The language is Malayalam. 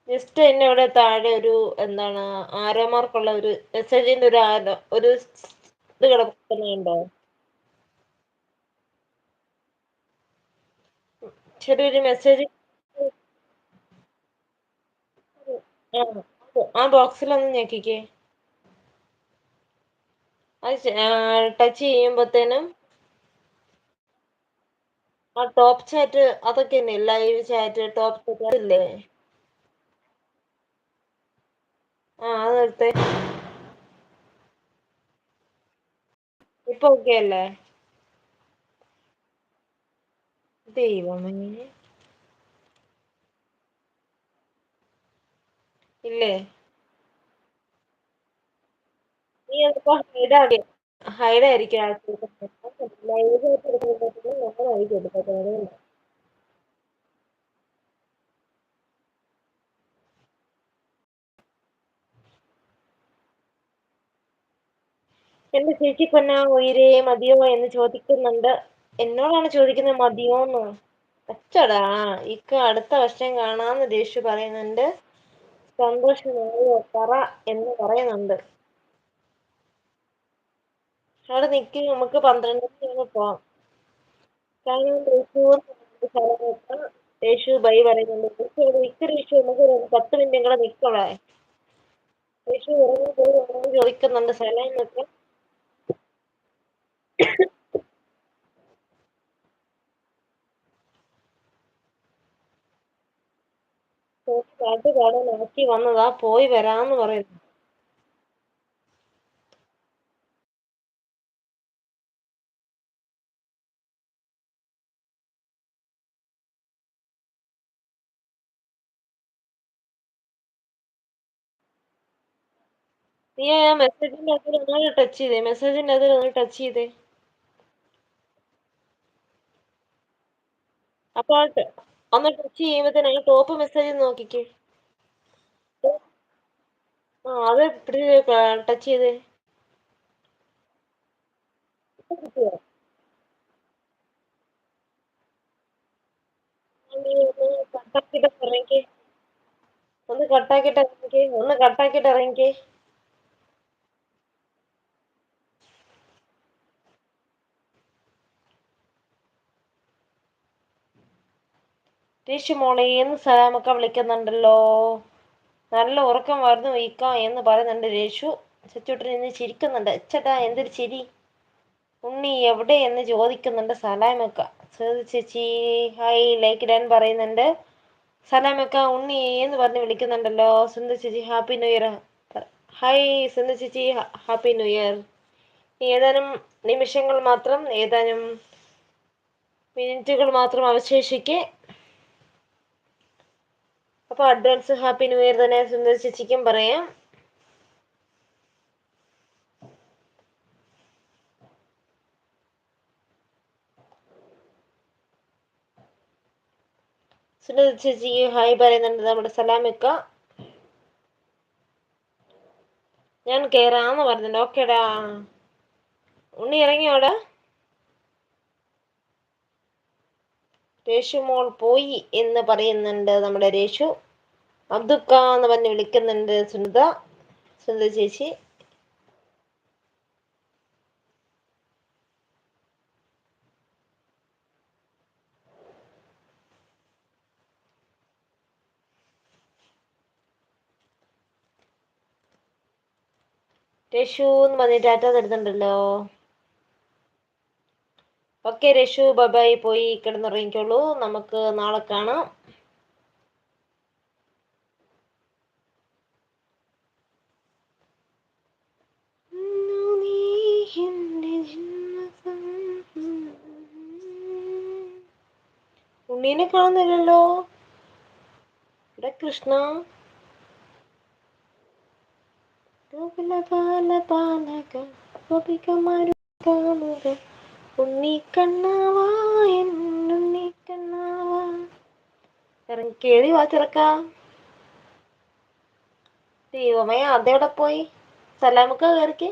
ജസ്റ്റ് എന്നെ ഇവിടെ താഴെ ഒരു എന്താണ് ആരോ മാർക്കുള്ള ഒരു മെസ്സേജിന്റെ ഒരു ആരോ ഒരു ഇത് കിടക്കുന്നുണ്ടോ? ചെറിയൊരു മെസ്സേജ്. ആ ബോക്സിലൊന്ന് ഞെക്കിക്കേ. അത് ടച്ച് ചെയ്യുമ്പോത്തേനും ആ ടോപ്പ് ചാറ്റ് അതൊക്കെ തന്നെ ലൈവ് ചാറ്റ് ടോപ്പ് ചാറ്റ് ഇല്ലേ? അത് നിർത്തേ. ഇപ്പൊ ഓക്കെ അല്ലേ? ദൈവമേ, ഇല്ലേ? നീ അതിപ്പോ ഹൈഡായിരിക്കും ലൈവ് ചാറ്റ് എടുക്കുമ്പോഴത്തേക്കും നമ്മളായിരിക്കും എടുക്കുന്നത്. എന്റെ ചേച്ചി പൊന്ന ഉയരേ മതിയോ എന്ന് ചോദിക്കുന്നുണ്ട്. എന്നോടാണ് ചോദിക്കുന്നത് മതിയോന്ന്. അച്ചടാ, ഇക്ക അടുത്ത വർഷം കാണാന്ന് ദേഷ്യ പറയുന്നുണ്ട്. സന്തോഷമായോ പറ എന്ന് പറയുന്നുണ്ട്. അവിടെ നിൽക്കി, നമുക്ക് 12 പോവാം. കാരണം യേശു ബൈ പറയുന്നുണ്ട്. ഇക്കറി യേശു നമുക്ക് 10 മിനിറ്റും കൂടെ നിൽക്കണേ. യേശു ഉറങ്ങി പോയി ചോദിക്കുന്നുണ്ട് സലാമൊക്കെ. പാട്ട് പാടാൻ ആക്കി വന്നതാ, പോയി വരാന്ന് പറയുന്നു. നീ ആ മെസ്സേജിന്റെ അതിൽ ഒന്ന് ടച്ച് ചെയ്തേ. മെസ്സേജിന്റെ അതിൽ ഒന്ന് ടച്ച് ചെയ്തേ. അപ്പൊ ഒന്ന് ടച്ച് ചെയ്യുമ്പോഴത്തേന് ആ ടോപ്പ് മെസ്സേജ് നോക്കിക്കേ. അത് ടച്ച് ചെയ്തേ. കട്ടാക്കിട്ട് ഇറങ്ങിക്കേ. ഒന്ന് കട്ടാക്കിട്ട് ഇറങ്ങിക്കേ. ടീഷു മോളേന്ന് സലാമൊക്കെ വിളിക്കുന്നുണ്ടല്ലോ. നല്ല ഉറക്കം വരുന്നു ഇക്ക എന്ന് പറയുന്നുണ്ട് രേഷു. ചുറ്റുട്ടിൽ നിന്ന് ചിരിക്കുന്നുണ്ട്. ചേട്ടാ എന്തൊരു ചിരി. ഉണ്ണി എവിടെ എന്ന് ചോദിക്കുന്നുണ്ട് സലാമക്ക. ചേച്ചി ഹായ് ലൈക്ക് ഇടാൻ പറയുന്നുണ്ട്. സലാമക്ക ഉണ്ണി എന്ന് പറഞ്ഞ് വിളിക്കുന്നുണ്ടല്ലോ. സുന്ദർ ചേച്ചി happy new year. Hi Sundar ചേച്ചി, ഹാപ്പി ന്യൂ ഇയർ. ഏതാനും നിമിഷങ്ങൾ മാത്രം, ഏതാനും മിനിറ്റുകൾ മാത്രം അവശേഷിക്കെ. അപ്പൊ അഡ്വാൻസ് ഹാപ്പി ന്യൂ ഇയർ തന്നെ സുന്ദർ ചേച്ചിക്കും പറയാം. സുന്ദർ ചേച്ചി ഹായ് പറയുന്നുണ്ട് നമ്മുടെ സലാമിക്ക. ഞാൻ കേറാന്ന് പറഞ്ഞിട്ടുണ്ട്. ഓക്കേടാ. ഉണ്ണി ഇറങ്ങിയോടാ? രേഷു മോൾ പോയി എന്ന് പറയുന്നുണ്ട് നമ്മുടെ രേഷു. അബ്ദുക്ക എന്ന് പറഞ്ഞ് വിളിക്കുന്നുണ്ട് സുനിത ചേച്ചി. രേഷു എന്ന് പറഞ്ഞ് ടാറ്റ തരുന്നുണ്ടല്ലോ. Okay Reshu, bye. പോയി കിടന്നുറങ്ങിക്കോളൂ. നമുക്ക് നാളെ കാണാം. ഉണ്ണീനെ കാണുന്നില്ലല്ലോ. ഇവിടെ കൃഷ്ണ. ഇറങ്ങി കേറി വാ ചെറുക്ക. ദൈവമേ, അതെവിടെ പോയി? സലാമക്ക കയറിക്ക്.